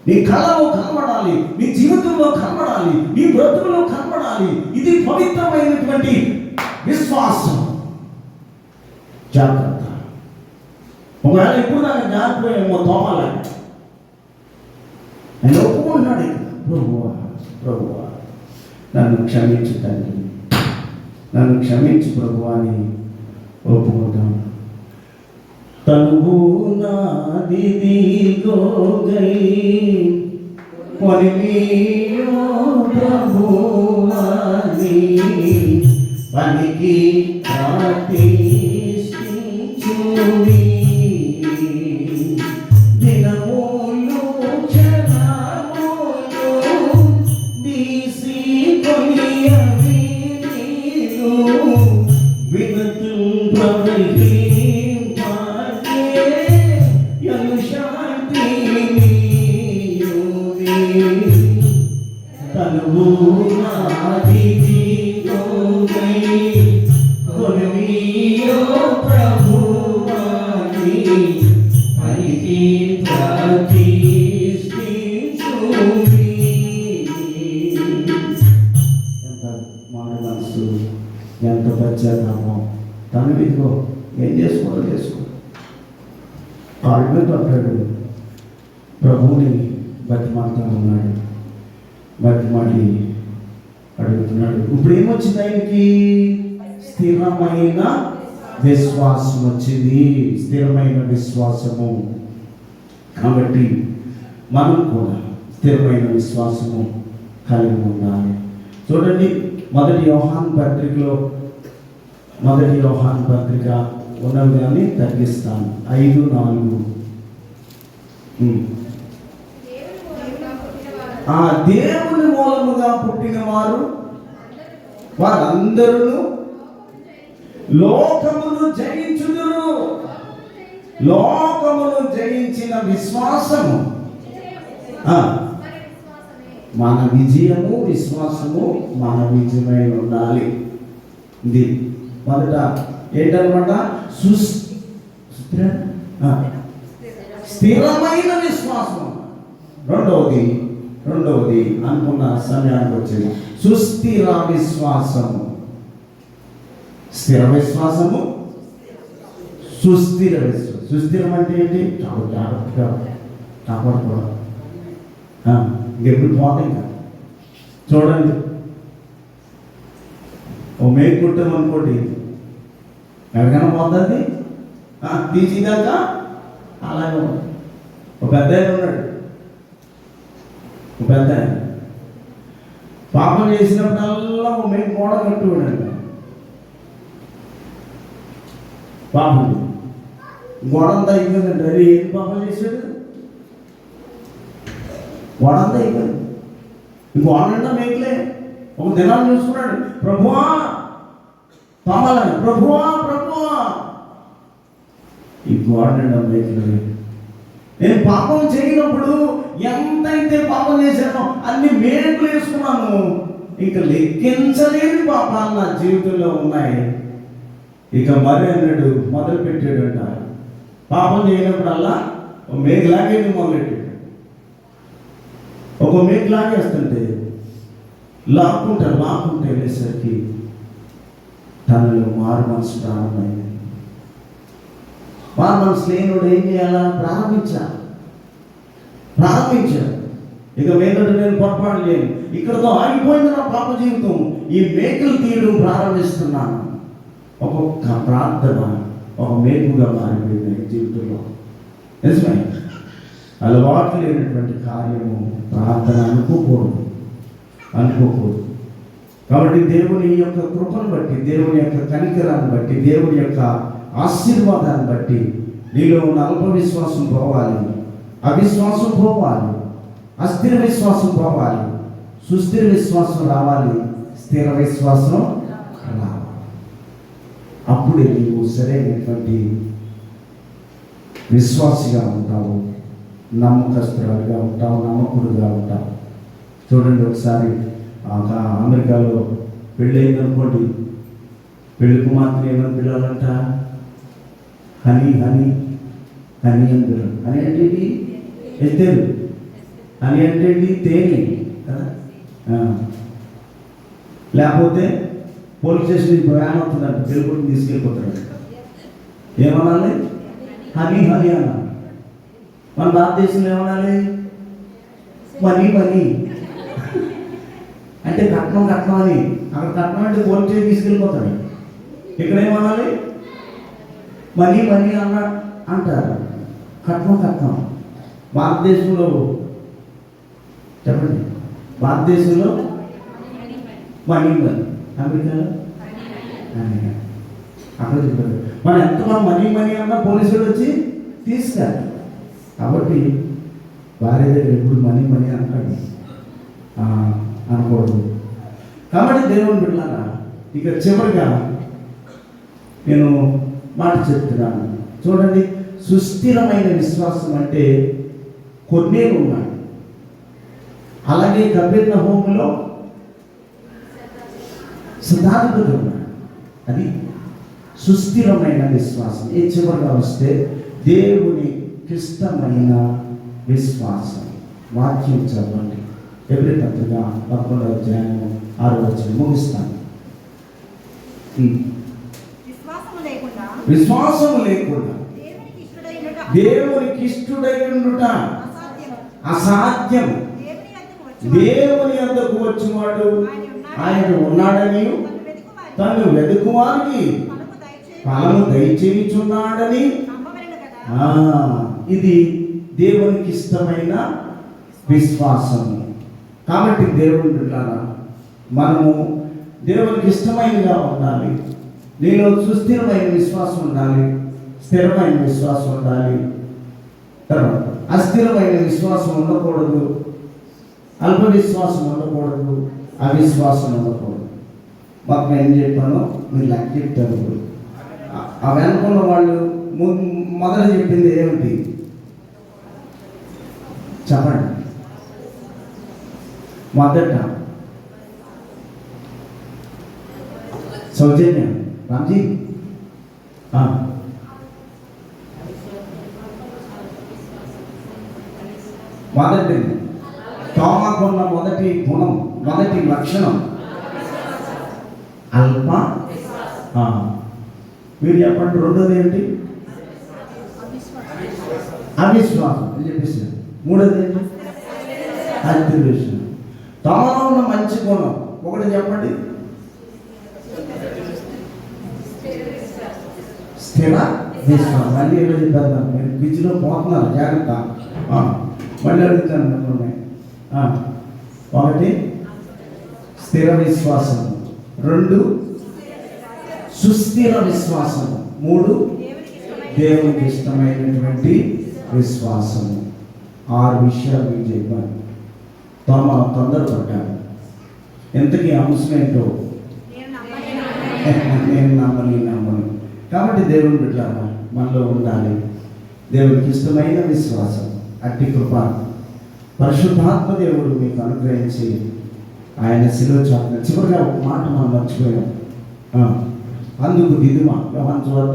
నీ కళలో కనబడాలి, నీ జీవితంలో కనబడాలి, నీ బ్రతుకులో కనబడాలి. ఇది పవిత్రమైనటువంటి విశ్వాసం. జాగ్రత్త. ఒకవేళ ఎప్పుడు నాకు జారిపోయేమో తోమాలి, ఆయన ఒప్పుకుంటున్నాడు. ప్రభువా, ప్రభువా నన్ను క్షమించు తండ్రి, నన్ను క్షమించు ప్రభువా అని ఒప్పుకుంటాను. తనువు నాదిదిగో గై కొనిమియో ప్రభువాని పనికి ప్రార్థించుడి. దినములు క్షణములు దీసి కొనియవి నీరు వినతుం ప్రవహి ఎంత పశ్చాత్తాపం. తను ఇదిగో ఏం చేసుకోవాలో చేసుకో. కాళ్ళ మీద పడ్డాడు, ప్రభువుని బతిమాలుతా ఉన్నాడు, బతిమాలి అడుగుతున్నాడు. ఇప్పుడు ఏమొచ్చింది ఆయనకి? స్థిరమైన విశ్వాసం వచ్చింది, స్థిరమైన విశ్వాసము. కాబట్టి మనం కూడా స్థిరమైన విశ్వాసము కలిగి ఉండాలి. చూడండి, మొదటి యోహాను పత్రికలో, మొదటి యోహాను పత్రిక ఉన్నవి కానీ తగ్గిస్తాను. 5:4. ఆ దేవుని మూలముగా పుట్టిన వారు వారందరూ లోకమును జయించుదురు. లోకమును జయించిన విశ్వాసము మన విజయము, విశ్వాసము మన విజయమై ఉండాలి. ఇది మొదట ఏంటన్నమాట? స్థిరమైన విశ్వాసం. రెండవది అనుకున్న సమయానికి వచ్చింది సుస్థిర విశ్వాసము. స్థిర విశ్వాసము, సుస్థిర విశ్వాసం. సుస్థిరం అంటే ఏంటి? చాలా జాగ్రత్తగా కాపాడుకోవడం, ఇంకెప్పుడు పోతాయి కదా. చూడండి, ఓ మేకు కుట్టాం అనుకోండి, ఎక్కడికైనా పోతుంది, తీసిదాకా అలాగే ఉంది. ఒక పెద్ద ఆయన ఉన్నాడు, ఒక పెద్ద ఆయన పాపం చేసినప్పుడల్లా ఓ మేకు గోడ కట్టుకున్నాడు. పాపం గోడంతా అయిపోయిందంటే అది ఏం పాపం చేశాడు? గోడంతా అయిపోయింది. గోడంతా మేకలే. ఒక దినాన్ని చూసుకున్నాడు, ప్రభువా పాపాలని, ప్రభువా ప్రభువా, ఈ గోడంతా మేకలే. నేను పాపం చేయనప్పుడు ఎంతైతే పాపం చేశానో అన్ని మేకులు వేసుకున్నాను, ఇంకా లెక్కించలేని పాపాలు నా జీవితంలో ఉన్నాయి. ఇక మరి అన్నాడు, మొదలు పెట్టాడంట. పాపం చేయనప్పుడల్లా ఒక మేకలాగే మొదలెట్టాడు. ఒక మేకలాగేస్తుంటే లాక్కుంటే వెళ్ళేసరికి తనలో మారు మనసు ప్రారంభమైంది. మారు మనసు లేనివాడు ఏం చేయాలా? ప్రారంభించాడు. ఇక మీదట నేను పొరపాటు లేను, ఇక్కడతో ఆగిపోయింది నా పాప జీవితం, ఈ మేకలు తీయడం ప్రారంభిస్తున్నాను. ఒక్కొక్క ప్రార్థన ఒక మేకుగా మారిపోయింది జీవితంలో. నిజమే, అలవాటు లేనటువంటి కార్యము ప్రార్థన అనుకోకూడదు. కాబట్టి దేవుని యొక్క కృపను బట్టి, దేవుని యొక్క కనికరాన్ని బట్టి, దేవుని యొక్క ఆశీర్వాదాన్ని బట్టి నీలో ఉన్న అల్ప విశ్వాసం పోవాలి, అవిశ్వాసం పోవాలి, అస్థిర విశ్వాసం పోవాలి, సుస్థిర విశ్వాసం రావాలి, స్థిర విశ్వాసం రావాలి. అప్పుడే నీవు సరైనటువంటి విశ్వాసిగా ఉంటావు, నమ్మకస్తురాలుగా ఉంటావు, నమ్మకుడుగా ఉంటావు. చూడండి, ఒకసారి అమెరికాలో పెళ్ళి అయిందనుకోండి, పెళ్లి కుమార్తెను ఏమని పిలవాలంట? హనీ హనీ హనీ అని పిల్లలు. హనీ అంటే ఎత్తేరు, హనీ అంటే తేనె కదా. లేకపోతే పోలీస్ స్టేషన్ ప్రయాణం అవుతుందంట, పెళ్ళికొట్టుని తీసుకెళ్ళిపోతాడు, ఏమనాలి? హనీ హనీ అనాలి. మన భారతదేశంలో ఏమనాలి? మనీ అంటే కట్నం అని. అక్కడ కట్నం అంటే పోలీస్ స్టేషన్ తీసుకెళ్ళిపోతాడు. ఇక్కడ ఏమనాలి? మనీ అంటారు. కట్నం. భారతదేశంలో చెప్పండి, భారతదేశంలో మనీ, అమెరికాలో అక్కడ చెప్పారు. మనం ఎంతమంది మనీ అన్నా పోలీసులు వచ్చి తీసుకెళ్ళాలి. కాబట్టి భార్య దగ్గర ఎప్పుడు మనీ అంటాడు అనకూడదు. కాబట్టి దేవుని బిడ్డలారా, ఇక చివరిగా నేను మాట చెప్తున్నాను. చూడండి, సుస్థిరమైన విశ్వాసం అంటే కొన్నే ఉన్నాయి. అలాగే కపెర్నహూములో శతాధిపతి ఉన్నాడు. అది సుస్థిరమైన విశ్వాసం. ఈ చివరిగా వస్తే దేవునికి ఇష్టమైన విశ్వాసం. వాక్యం చదవండి, ఎబ్రీ పత్రిక 11వ అధ్యాయం 6వ వచనం ముగిస్తాను. విశ్వాసము లేకుండా దేవునికి ఇష్టడై ఉండుట అసాధ్యం. దేవుని యొద్దకు వచ్చినవాడు ఆయన ఉన్నాడని, తను వెదుకువారికి ఫలము దయచేయుచున్నాడని. ఇది దేవునికి ఇష్టమైన విశ్వాసము. కాబట్టి దేవుని బిడ్డలారా, మనము దేవునికి ఇష్టమైనగా ఉండాలి. నీలో సుస్థిరమైన విశ్వాసం ఉండాలి, స్థిరమైన విశ్వాసం ఉండాలి. తర్వాత అస్థిరమైన విశ్వాసం ఉండకూడదు, అల్ప విశ్వాసం ఉండకూడదు, అవిశ్వాసం ఉండకూడదు. మాకు ఏం చెప్పానో మీరు లెక్క చెప్తారు. ఆ వెనుకున్న వాళ్ళు మొదలు చెప్పింది ఏమిటి చెప్పండి? మొదట సౌజన్యం, రామ్జీ మొదటి తోమకున్న మొదటి గుణం, మొదటి లక్షణం అల్ప. మీరు చెప్పండి, రెండోది ఏంటి? అవిశ్వాసం అని చెప్పేసి. మూడోది ఏంటి? అతివేశం. తమలో ఉన్న మంచి గుణం ఒకటి చెప్పండి. స్థిర విశ్వాసం. మళ్ళీ ఏదో చెప్పారు, మీరు పిచ్చిలో పోతున్నారు, జాగ్రత్త. మళ్ళీ అడుగుతాను మిమ్మల్ని. ఒకటి స్థిర విశ్వాసం, రెండు సుస్థిర విశ్వాసం, మూడు దేవునికి ఇష్టమైనటువంటి విశ్వాసము. 6 విషయాలు మీకు చెప్పాను. తొందరపడ్డాను. ఎంతకీ అంశం ఏంటో నేను నమ్మను. కాబట్టి దేవుని బిడ్డలారా మనలో ఉండాలి దేవునికి ఇష్టమైన విశ్వాసం. అట్టి కృప పరిశుద్ధాత్మ దేవుడు మీకు అనుగ్రహించి ఆయన శిలువ చాటున చివరిగా ఒక మాట మనం మర్చిపోయాం. అందుకు దిదుమ యోహాను సువార్త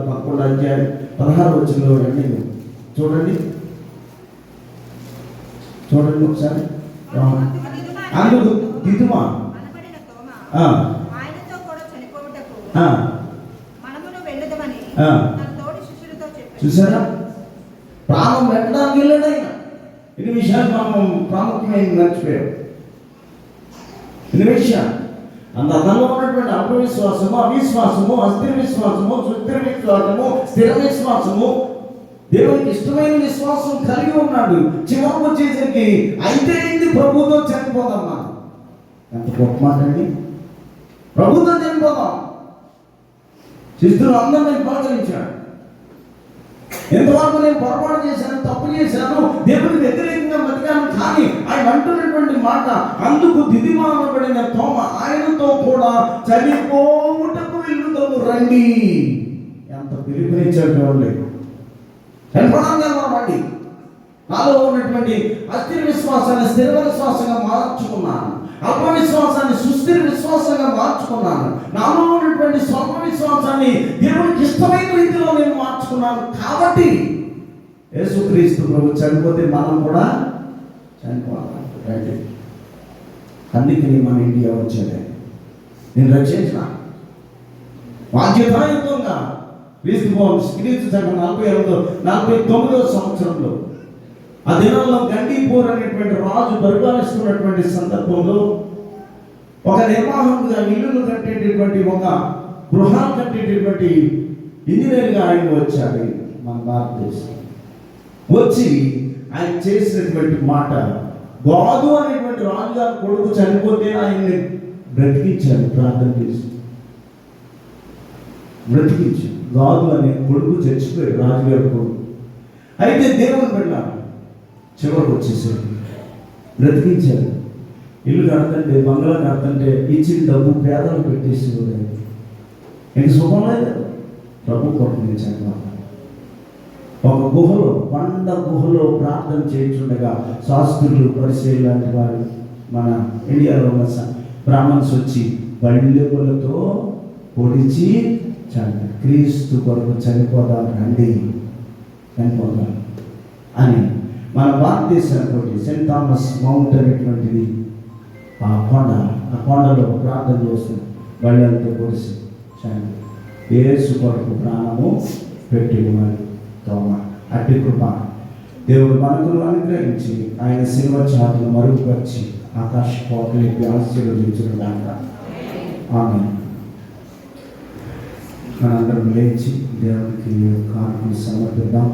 11:16 రెండింది చూడండి ఒకసారి. అందుకు దిదుమ చూసారా, ప్రాణం పెట్టడానికి వెళ్ళాడు ఆయన. ఇన్ని విషయాలు మనం ప్రాముఖ్యమైన మర్చిపోయాం. ఇన్ని విషయాలు అందులో ఉన్నటువంటి అపవిశ్వాసము, అవిశ్వాసము, అస్థిర విశ్వాసము, సుస్థిర విశ్వాసము, స్థిర విశ్వాసము, దేవునికి ఇష్టమైన విశ్వాసం కలిగి ఉన్నాడు. చివరికి వచ్చేసరికి అయితే ప్రభుతో చనిపోదమ్మా. ఎంత గొప్ప మాట అండి. ప్రభుతో చనిపోదాం. శిస్తులు అందరూ నేను పలకరించాడు. ఎంతవరకు నేను పొరపాటు చేశాను, తప్పు చేశాను, దేవుడికి వ్యతిరేకంగా బతికాను. కానీ ఆయన అంటున్నటువంటి మాట, అందుకు దిదిమానబడిన తోమ ఆయనతో కూడా చనిపోవుటకు వెళ్ళుదాము రండి. ఎంత పిలుపునిచ్చాడు చూడండి. చనిపోవడానికి నాలో ఉన్నటువంటి అస్థిర విశ్వాసాన్ని స్థిర విశ్వాసంగా మార్చుకున్నాను. అల్పవిశ్వాసాన్ని సుస్థిర విశ్వాసంగా మార్చుకున్నాను. నాలో ఉన్నటువంటి స్వల్ప విశ్వాసాన్ని దేవునికి ఇష్టమైన రీతిలో నేను మార్చుకున్నాను. కాబట్టి యేసుక్రీస్తు ప్రభు చనిపోతే మనం కూడా చనిపోవాలి. అందుకని మన ఇండియా వచ్చేది నేను రక్షించిన బాధ్యతాయుతంగా క్రీస్తు శకం 49వ సంవత్సరంలో ఆ దినంలో గండీపూర్ అనేటువంటి రాజు పరిపాలిస్తున్నటువంటి సందర్భంలో ఒక నిర్మాణంగా ఇల్లులు కట్టేటటువంటి ఒక గృహాలు కట్టేటటువంటి ఇంజనీర్గా ఆయన వచ్చాడు మన భారతదేశం. వచ్చి ఆయన చేసినటువంటి మాట, గాదు అనేటువంటి రాజుగారి కొడుకు చనిపోతే ఆయన్ని బ్రతికించాడు. ప్రార్థన చేసి బ్రతికించాడు. గాదు అనే కొడుకు చచ్చిపోయాడు, రాజుగారి కొడుకు. అయితే దేవుని బిడ్డ చివరికి వచ్చేసాడు, బ్రతికించాడు. ఇల్లు కడతంటే, బంగ్లా కడతంటే ఇచ్చిన డబ్బు పేదలు పెట్టేసి ఇంక సుఖం లేదు. ప్రభు కొట్టించాడు. ఒక గుహలో, కొండ గుహలో ప్రార్థన చేయించుండగా శాస్త్రులు, పరిచయం లాంటి వారు, మన ఇండియాలో ఉన్న బ్రాహ్మణ్స్ వచ్చి బళ్ళెములతో పొడిచి క్రీస్తు కొరకు చనిపోదాం రండి, చనిపోదాం అని మన భారతదేశానికి సెయింట్ థామస్ మౌంట్ అనేటువంటిది ఆ కొండలో ప్రార్థన చేస్తుంది. బళ్ళతో పొడిచి యేసు కొరకు ప్రాణము పెట్టి ఉన్నాడు తోమ. అట్టి కృప దేవుడు మనకు అనుగ్రహించి ఆయన శిలువ చాటును మరుగుపరిచి ఆకాశ కోటలకి ఆశీర్వదించడం దాకా. ఆమె మనందరం లేచి దేవునికి కానుకలు సమర్పిద్దాం.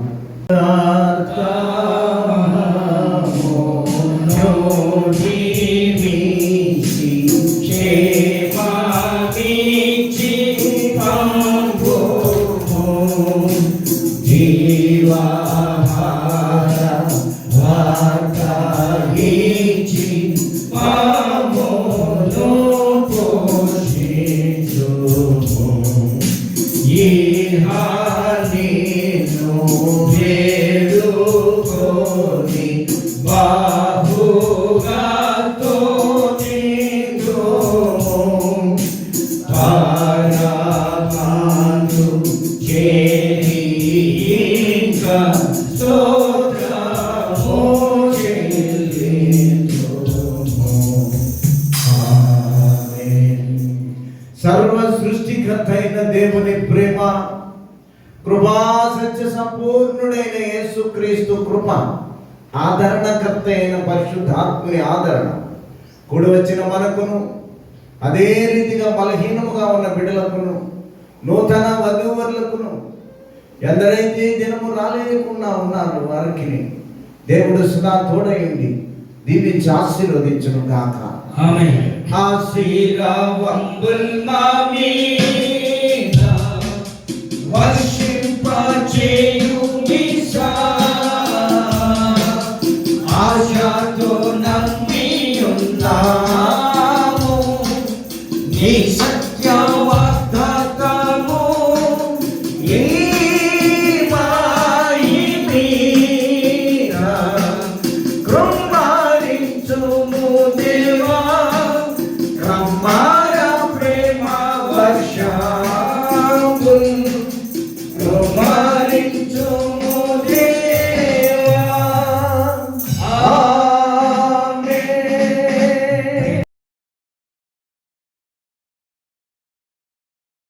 సర్వ సృష్టికర్త అయిన దేవుని ప్రేమ, కృపా సత్య సంపూర్ణుడైన యేసుక్రీస్తు కృప, ఆదరణకర్త అయిన పరిశుద్ధాత్ముని ఆదరణ కూడి వచ్చిన మనకును, అదే రీతిగా బలహీనముగా ఉన్న బిడ్డలకును, నూతన వధూవరులకును, ఎందరైతే దినము రాలేకుండా ఉన్నారు వారికి దేవుడు సదా తోడయండి దీవించి ఆశీర్వదించును గాక. ఆమేన్. ఆశీర్వాదముల్ మామీనా వర్షింపచేయు వాగ్దానము ఈ మాయి మీద కృంభరించుము దేవా, కమ్మర ప్రేమ వర్షం